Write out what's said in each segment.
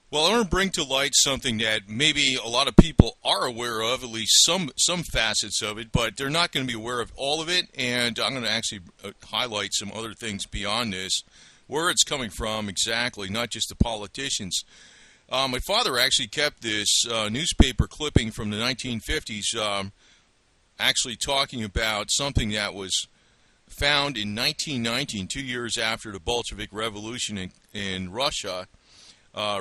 Well, I want to bring to light something that maybe a lot of people are aware of, at least some facets of it, but they're not going to be aware of all of it. And I'm going to actually highlight some other things beyond this, where it's coming from exactly, not just the politicians. My father actually kept this newspaper clipping from the 1950s, actually talking about something that was found in 1919, 2 years after the Bolshevik Revolution in Russia,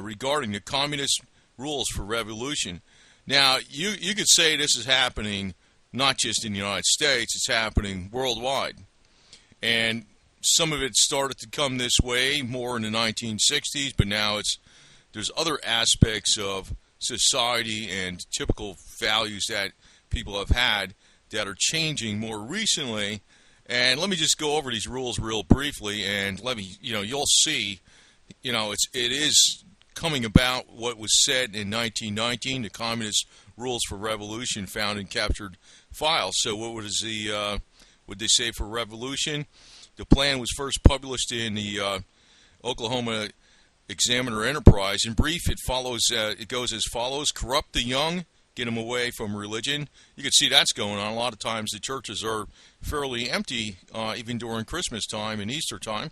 regarding the communist rules for revolution. Now, you could say this is happening not just in the United States, it's happening worldwide. And some of it started to come this way more in the 1960s, but now there's other aspects of society and typical values that people have had that are changing more recently. And let me just go over these rules real briefly, and you'll see, it is coming about what was said in 1919, the communist rules for revolution found in captured files. So what would they say for revolution? The plan was first published in the Oklahoma Examiner Enterprise. In brief, it goes as follows: corrupt the young, get them away from religion. You can see that's going on. A lot of times the churches are fairly empty, even during Christmas time and Easter time.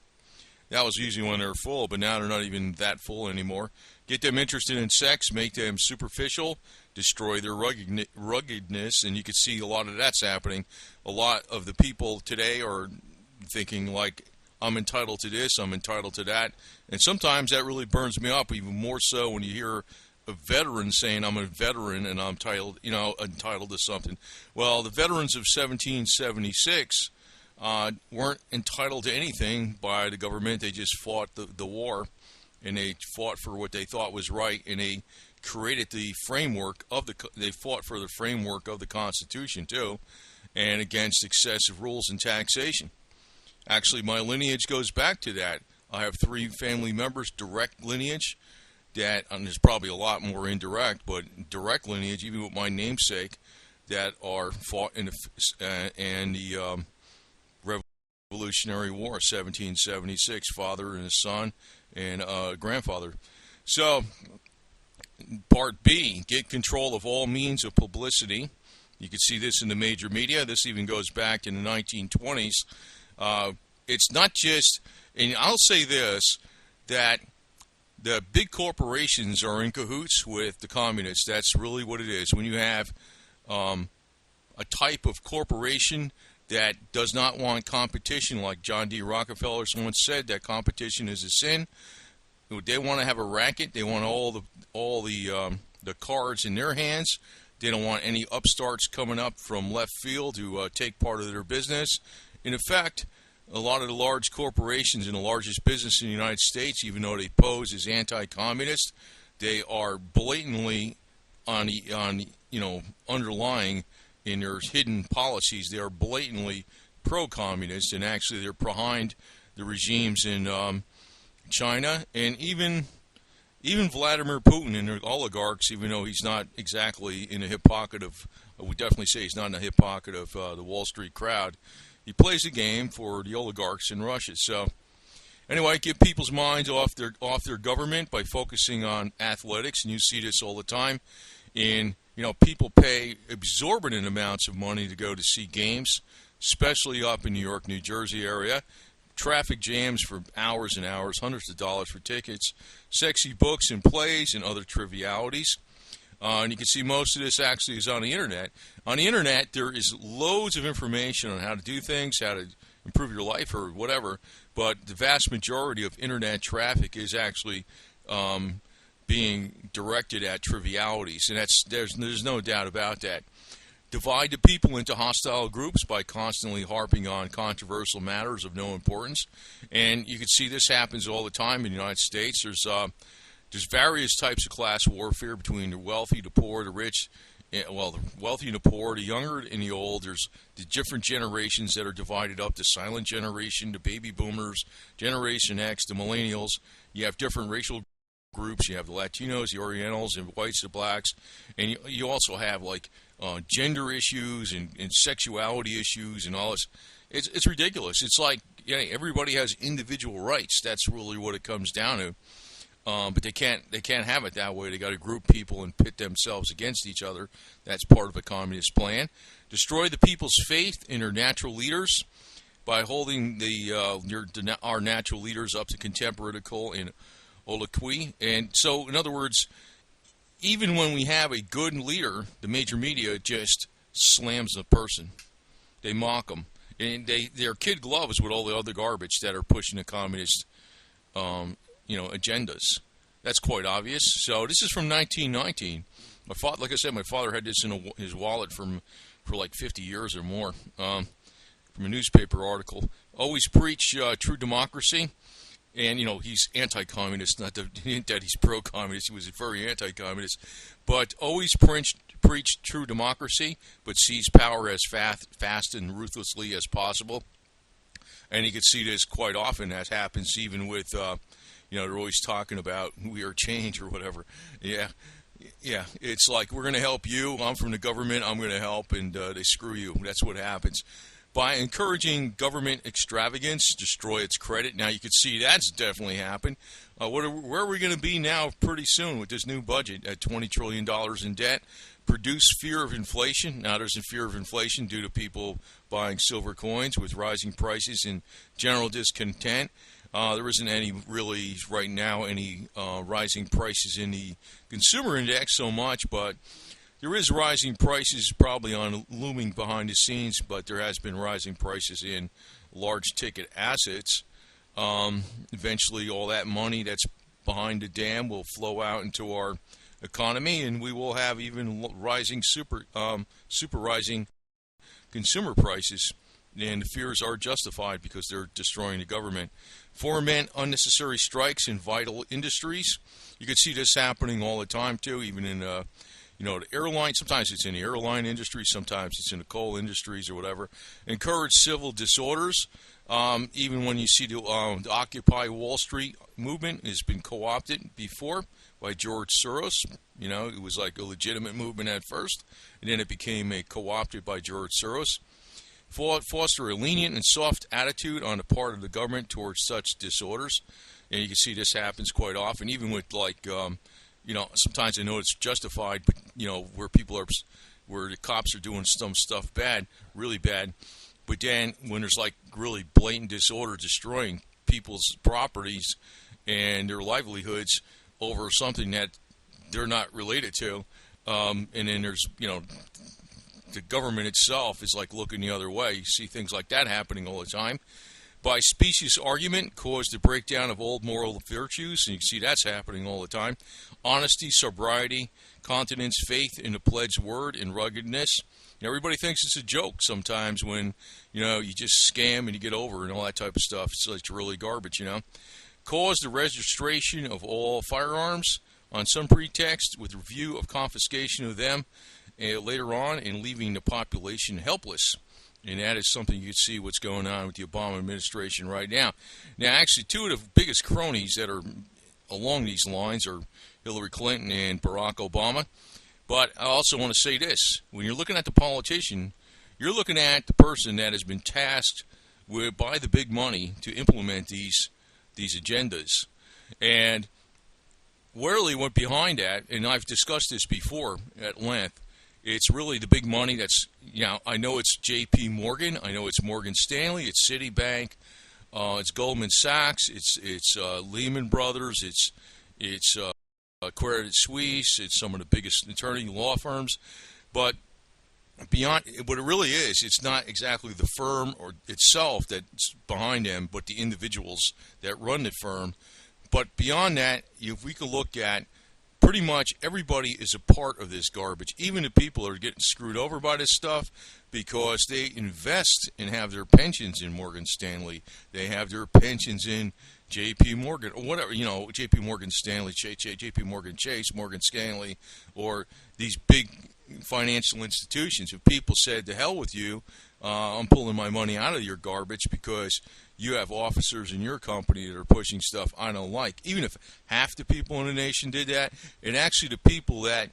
That was usually when they're full, but now they're not even that full anymore. Get them interested in sex, make them superficial, destroy their ruggedness, and you can see a lot of that's happening. A lot of the people today are thinking like, I'm entitled to this, I'm entitled to that, and sometimes that really burns me up, even more so when you hear a veteran saying, I'm a veteran and I'm entitled to something. Well, the veterans of 1776 weren't entitled to anything by the government. They just fought the war, and they fought for what they thought was right, and they created the framework they fought for the framework of the Constitution too, and against excessive rules and taxation. Actually, my lineage goes back to that. I have 3 family members, direct lineage, and there's probably a lot more indirect, but direct lineage, even with my namesake, that are fought in the Revolutionary War, 1776, father and his son and grandfather. So, part B, get control of all means of publicity. You can see this in the major media. This even goes back in the 1920s. It's not just, and I'll say this, that the big corporations are in cahoots with the communists. That's really what it is. When you have a type of corporation that does not want competition, like John D. Rockefeller once said, that competition is a sin. They want to have a racket. They want all the cards in their hands. They don't want any upstarts coming up from left field to take part of their business. In effect, a lot of the large corporations and the largest business in the United States, even though they pose as anti-communist, they are blatantly underlying in their hidden policies. They are blatantly pro-communist, and actually they're behind the regimes in China, and even Vladimir Putin and the oligarchs, even though he's not exactly in the hip pocket of, I would definitely say he's not in the hip pocket of the Wall Street crowd. He plays a game for the oligarchs in Russia. So, anyway, get people's minds off their government by focusing on athletics, and you see this all the time. People pay exorbitant amounts of money to go to see games, especially up in New York, New Jersey area. Traffic jams for hours and hours, hundreds of dollars for tickets, sexy books and plays, and other trivialities. And you can see most of this actually is on the internet. On the internet, there is loads of information on how to do things, how to improve your life or whatever, but the vast majority of internet traffic is actually being directed at trivialities, and there's no doubt about that. Divide the people into hostile groups by constantly harping on controversial matters of no importance, and you can see this happens all the time in the United States. There's various types of class warfare between the wealthy, the poor, the rich. Well, the wealthy and the poor, the younger and the old. There's the different generations that are divided up: the silent generation, the baby boomers, Generation X, the millennials. You have different racial groups. You have the Latinos, the Orientals, and whites, the blacks, and you also have like gender issues and sexuality issues and all this. It's ridiculous. It's like everybody has individual rights. That's really what it comes down to. But they can't have it that way. They got to group people and pit themselves against each other. That's part of a communist plan. Destroy the people's faith in their natural leaders by holding our natural leaders up to contempt, ridicule, and obloquy. And so, in other words, even when we have a good leader, the major media just slams the person. They mock them, and they're kid gloves with all the other garbage that are pushing the communist agendas. That's quite obvious. So this is from 1919. My father, like I said, my father had this in his wallet for like 50 years or more, from a newspaper article. Always preach true democracy, and he's anti-communist. Not that he's pro-communist. He was very anti-communist, but always preach true democracy, but seize power as fast and ruthlessly as possible. And you can see this quite often. That happens even with. They're always talking about we are change or whatever. Yeah. It's like, we're going to help you. I'm from the government. I'm going to help, and they screw you. That's what happens. By encouraging government extravagance, destroy its credit. Now, you can see that's definitely happened. Where are we going to be now pretty soon with this new budget at $20 trillion in debt? Produce fear of inflation. Now, there's a fear of inflation due to people buying silver coins with rising prices and general discontent. There isn't any really right now any rising prices in the consumer index so much, but there is rising prices probably on looming behind the scenes, but there has been rising prices in large ticket assets. Eventually all that money that's behind the dam will flow out into our economy, and we will have even rising super rising consumer prices. And the fears are justified because they're destroying the government. Foment unnecessary strikes in vital industries. You can see this happening all the time too, even in the airline. Sometimes it's in the airline industry, sometimes it's in the coal industries or whatever. Encourage civil disorders. Even when you see the Occupy Wall Street movement has been co-opted before by George Soros. It was like a legitimate movement at first, and then it became co-opted by George Soros. Foster a lenient and soft attitude on the part of the government towards such disorders. And you can see this happens quite often, even with sometimes I know it's justified, but where the cops are doing some stuff bad, really bad. But then when there's like really blatant disorder destroying people's properties and their livelihoods over something that they're not related to, and then there's the government itself is like looking the other way. You see things like that happening all the time. By specious argument, cause the breakdown of old moral virtues, and you can see that's happening all the time. Honesty, sobriety, continence, faith in the pledged word, and ruggedness. Everybody thinks it's a joke sometimes when you just scam and you get over and all that type of stuff. It's really garbage. Cause the registration of all firearms on some pretext with review of confiscation of them later on, and leaving the population helpless. And that is something you can see what's going on with the Obama administration right now. Now, actually, two of the biggest cronies that are along these lines are Hillary Clinton and Barack Obama. But I also want to say this. When you're looking at the politician, you're looking at the person that has been tasked by the big money to implement these agendas. And really went behind that, and I've discussed this before at length, it's really the big money that's, I know it's J.P. Morgan, I know it's Morgan Stanley, it's Citibank, it's Goldman Sachs, it's Lehman Brothers, it's Credit Suisse, it's some of the biggest attorney law firms, but beyond what it really is, it's not exactly the firm or itself that's behind them, but the individuals that run the firm. But beyond that, if we could look at pretty much everybody is a part of this garbage. Even the people are getting screwed over by this stuff because they invest and have their pensions in Morgan Stanley. They have their pensions in J.P. Morgan or whatever, J.P. Morgan Stanley, J.P. Morgan Chase, Morgan Stanley, or these big financial institutions. If people said, to hell with you, I'm pulling my money out of your garbage because you have officers in your company that are pushing stuff I don't like. Even if half the people in the nation did that, and actually the people that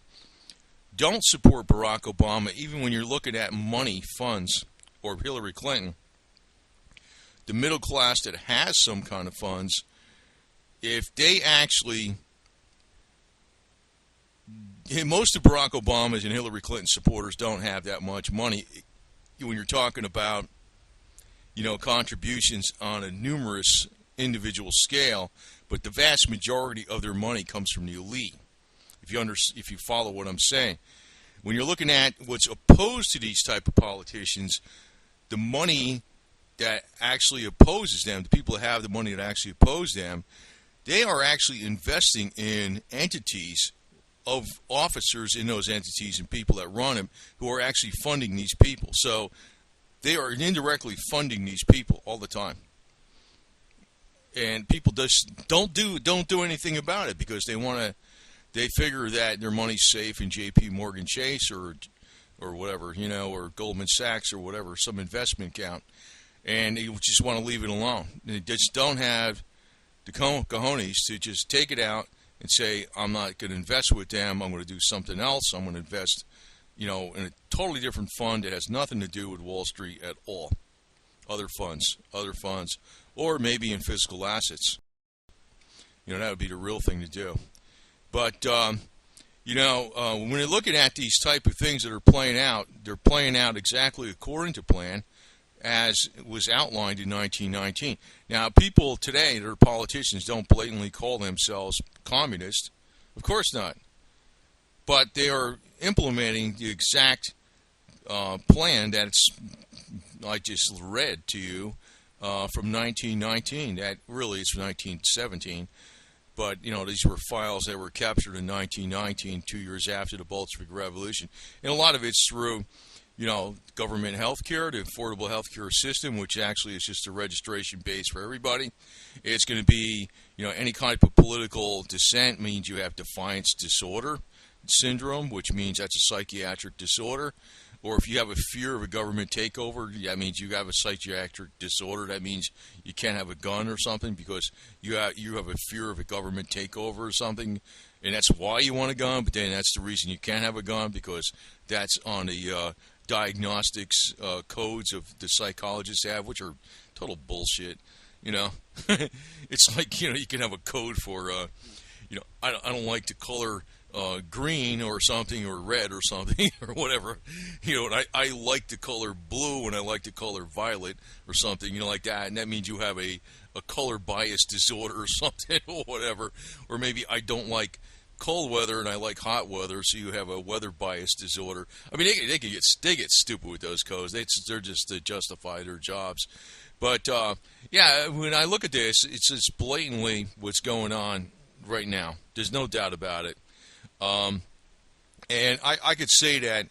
don't support Barack Obama, even when you're looking at money, funds, or Hillary Clinton, the middle class that has some kind of funds if they actually, most of Barack Obama's and Hillary Clinton supporters don't have that much money when you're talking about, contributions on a numerous individual scale, but the vast majority of their money comes from the elite. If you follow what I'm saying, when you're looking at what's opposed to these type of politicians, the money that actually opposes them, the people that have the money that actually oppose them, they are actually investing in entities of officers in those entities and people that run them who are actually funding these people. So they are indirectly funding these people all the time. And people just don't do anything about it because they figure that their money's safe in J.P. Morgan Chase or whatever, or Goldman Sachs or whatever, some investment account, and they just want to leave it alone. They just don't have the cojones to just take it out and say, I'm not going to invest with them, I'm going to do something else, I'm going to invest, in a totally different fund that has nothing to do with Wall Street at all. Other funds, or maybe in physical assets. That would be the real thing to do. But, when you're looking at these type of things that are playing out, they're playing out exactly according to plan as was outlined in 1919. Now, people today that are politicians don't blatantly call themselves communist. Of course not. But they are implementing the exact plan that I just read to you from 1919. That really is from 1917. But, these were files that were captured in 1919, 2 years after the Bolshevik Revolution. And a lot of it's through, government health care, the affordable health care system, which actually is just a registration base for everybody. It's going to be, any kind of political dissent means you have defiance disorder syndrome, which means that's a psychiatric disorder. Or if you have a fear of a government takeover, that means you have a psychiatric disorder. That means you can't have a gun or something because you have a fear of a government takeover or something, and that's why you want a gun. But then that's the reason you can't have a gun because that's on the diagnostics codes of the psychologists have, which are total bullshit. It's like you can have a code for I don't like the color green or something, or red or something, or whatever, and I like the color blue and I like the color violet or something, like that, and that means you have a color bias disorder or something, or whatever, or maybe I don't like cold weather and I like hot weather, so you have a weather bias disorder. I mean, they get stupid with those codes. They're just to justify their jobs. But when I look at this, it's just blatantly what's going on right now. There's no doubt about it. And I could say that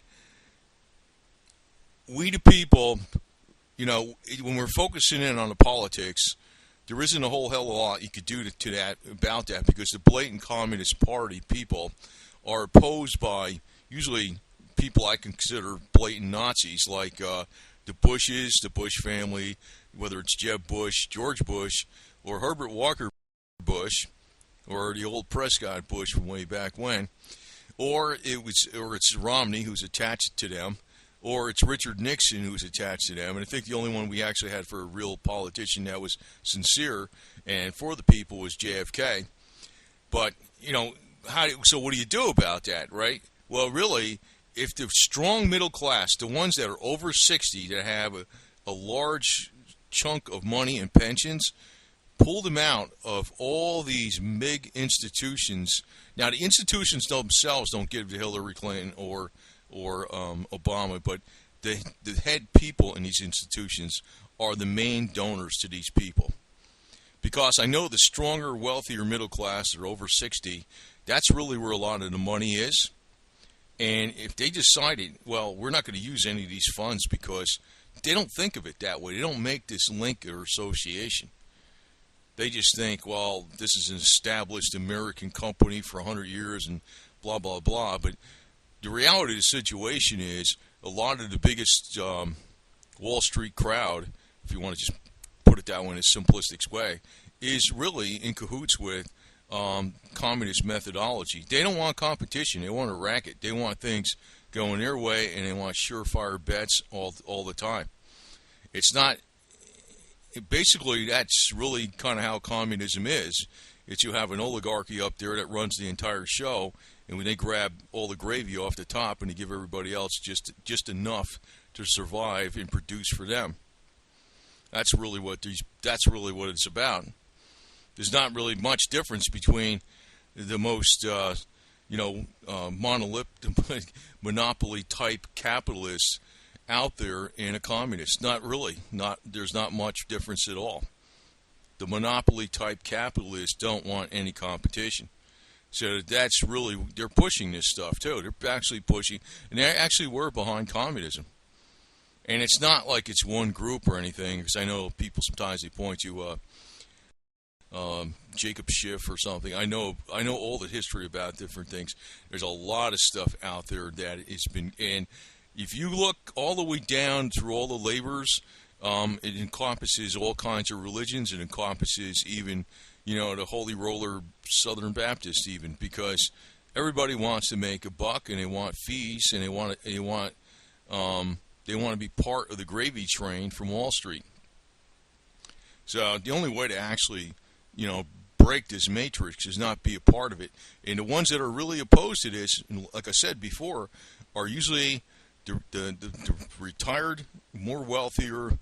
we the people, when we're focusing in on the politics, there isn't a whole hell of a lot you could do about that because the blatant Communist Party people are opposed by usually people I consider blatant Nazis like the Bushes, the Bush family, whether it's Jeb Bush, George Bush, or Herbert Walker Bush, or the old Prescott Bush from way back when. Or it's Romney who's attached to them, or it's Richard Nixon who's attached to them. And I think the only one we actually had for a real politician that was sincere and for the people was JFK. But so what do you do about that, right? Well, really, if the strong middle class, the ones that are over 60 that have a large chunk of money and pensions, pull them out of all these big institutions. Now, the institutions themselves don't give to Hillary Clinton or Obama, but the head people in these institutions are the main donors to these people. Because I know the stronger, wealthier middle class that are over 60, that's really where a lot of the money is. And if they decided, well, we're not going to use any of these funds because they don't think of it that way. They don't make this link or association. They just think, well, this is an established American company for 100 years and blah, blah, blah. But the reality of the situation is a lot of the biggest Wall Street crowd, if you want to just put it that way in a simplistic way, is really in cahoots with communist methodology. They don't want competition. They want a racket. They want things going their way, and they want surefire bets all the time. It's not... Basically, that's really kind of how communism is It's you have an oligarchy up there that runs the entire show, and when they grab all the gravy off the top and they give everybody else just enough to survive and produce for them. That's really what it's about. There's not really much difference between the most monolithic monopoly type capitalists out there and a communist. Not really. There's not much difference at all. The monopoly type capitalists don't want any competition. So that's really, they're pushing this stuff too. They're actually pushing, and they actually were behind communism. And it's not like it's one group or anything, because I know people sometimes they point to Jacob Schiff or something. I know all the history about different things. There's a lot of stuff out there that it's been, and if you look all the way down through all the labors, it encompasses all kinds of religions. It encompasses even, the Holy Roller Southern Baptist, even, because everybody wants to make a buck and they want fees and they want to be part of the gravy train from Wall Street. So the only way to actually, break this matrix is not be a part of it. And the ones that are really opposed to this, like I said before, are usually the retired, more wealthier,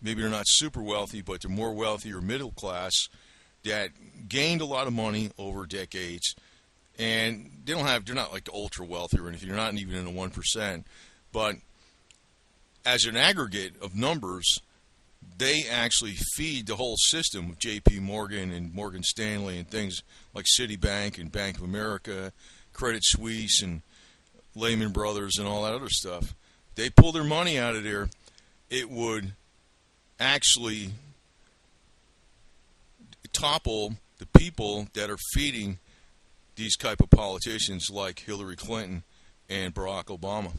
maybe they're not super wealthy, but they're more wealthy or middle class that gained a lot of money over decades. And they're not like the ultra wealthy or anything. They're not even in the 1%. But as an aggregate of numbers, they actually feed the whole system of J.P. Morgan and Morgan Stanley and things like Citibank and Bank of America, Credit Suisse and Lehman Brothers and all that other stuff. They pull their money out of there, it would actually topple the people that are feeding these type of politicians like Hillary Clinton and Barack Obama.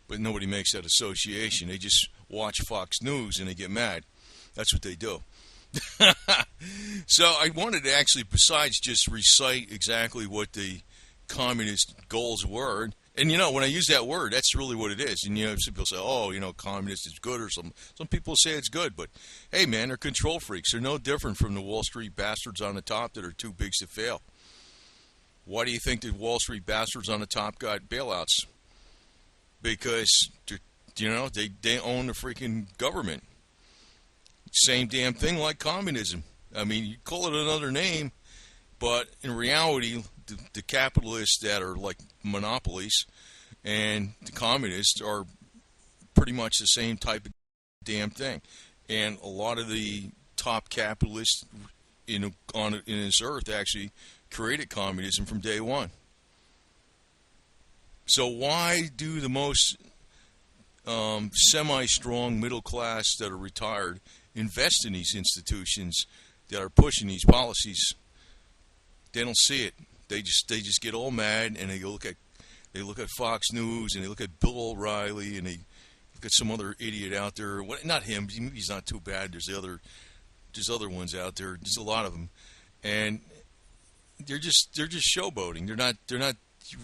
But nobody makes that association. They just watch Fox News and they get mad. That's what they do. So I wanted to actually, besides just recite exactly what the communist goals were, and when I use that word, that's really what it is. And some people say, communist is good, or some people say it's good, but hey man, they're control freaks. They're no different from the Wall Street bastards on the top that are too big to fail. Why do you think the Wall Street bastards on the top got bailouts? Because they own the freaking government. Same damn thing like communism. I mean, you call it another name, but in reality, the capitalists that are like monopolies and the communists are pretty much the same type of damn thing. And a lot of the top capitalists in this earth actually created communism from day one. So why do the most semi-strong middle class that are retired invest in these institutions that are pushing these policies? They don't see it. They just get all mad, and they look at Fox News, and they look at Bill O'Reilly, and they look at some other idiot out there. Not him. He's not too bad. There's other ones out there. There's a lot of them, and they're just showboating. They're not.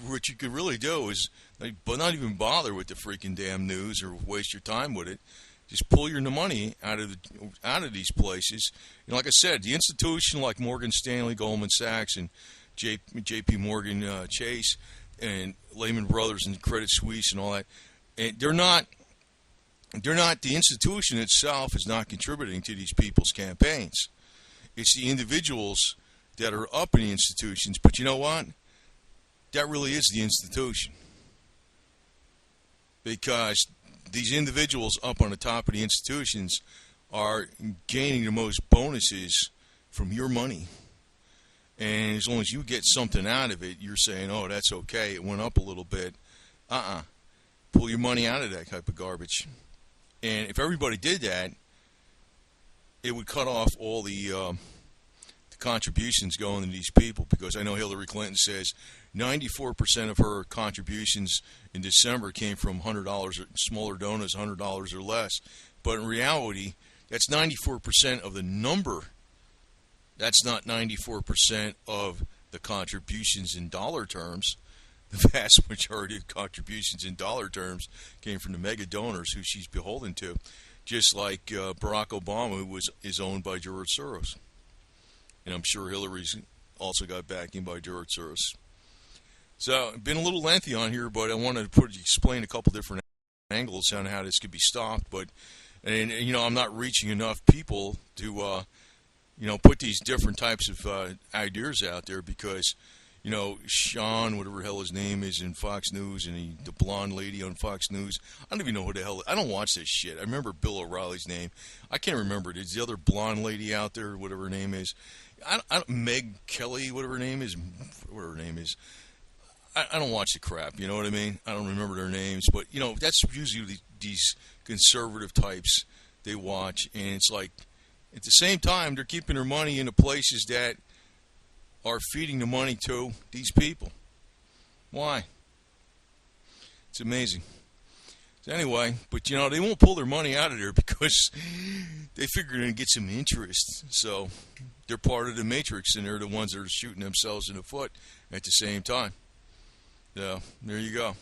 What you could really do is not even bother with the freaking damn news or waste your time with it. Just pull your money out of these places. Like I said, the institution like Morgan Stanley, Goldman Sachs, and J.P. Morgan Chase, and Lehman Brothers and Credit Suisse and all that, and they're not. The institution itself is not contributing to these people's campaigns. It's the individuals that are up in the institutions. But you know what? That really is the institution, because these individuals up on the top of the institutions are gaining the most bonuses from your money. And as long as you get something out of it, you're saying, oh, that's okay, it went up a little bit. Pull your money out of that type of garbage. And if everybody did that, it would cut off all the contributions going to these people, because I know Hillary Clinton says 94% of her contributions in December came from $100 smaller donors, $100 or less. But in reality, that's 94% of the number. That's not 94% of the contributions in dollar terms. The vast majority of contributions in dollar terms came from the mega donors who she's beholden to, just like Barack Obama, who is owned by George Soros. And I'm sure Hillary's also got backing by George Soros. So, been a little lengthy on here, but I wanted to explain a couple different angles on how this could be stopped. But, and I'm not reaching enough people to, put these different types of ideas out there because, Sean, whatever the hell his name is in Fox News, and the blonde lady on Fox News. I don't even know who the hell. I don't watch this shit. I remember Bill O'Reilly's name. I can't remember it. It's the other blonde lady out there, whatever her name is. Meg Kelly, whatever her name is. I don't watch the crap, you know what I mean? I don't remember their names, but, that's usually these conservative types they watch, and it's like, at the same time, they're keeping their money in the places that are feeding the money to these people. Why? It's amazing. So anyway, but, they won't pull their money out of there because they figure they're going to get some interest, so they're part of the matrix, and they're the ones that are shooting themselves in the foot at the same time. So, there you go.